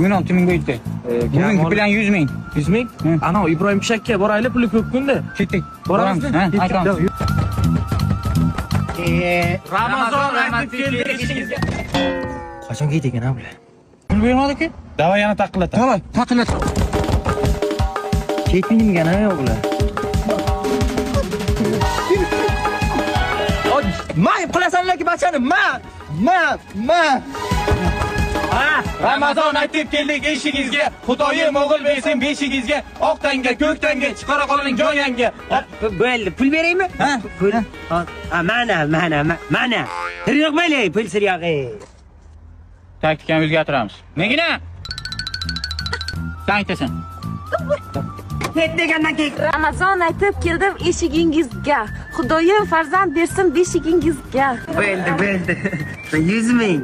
Bugun 6 ming qo'ydi. Bugungi bilan 100 ming. 100 ming? Ana Ibrohim Pishakka borayli, puli ko'p kunda. Ketdik. Boramizmi? Ha, aytamiz. Ramazon aytib keldi ishingizga. Qachon ketdi ekan bular? Pul bermadi-ku. Davay yana taqillat. Davay, taqillat. Ketmingana yo'q bular. May qilasanlarki bachani, ma. Ramazon aytib keldik eshigingizga, Xudoyim o'g'il bersin beshigingizga, oq tanga, ko'k tanga, chiqara qoling joyanga. Bo'ldi, pul beraymi? Ha? Pul. Mana. Sir yo'q mayli, pul sir yo'q. Taktikani o'zgartiramiz. Negina? Sen aytasan. Ket degandan keyin Ramazon aytib keldim eshigingizga. Xudoyim farzand bersin beshigingizga. bo'ldi. 100 ming.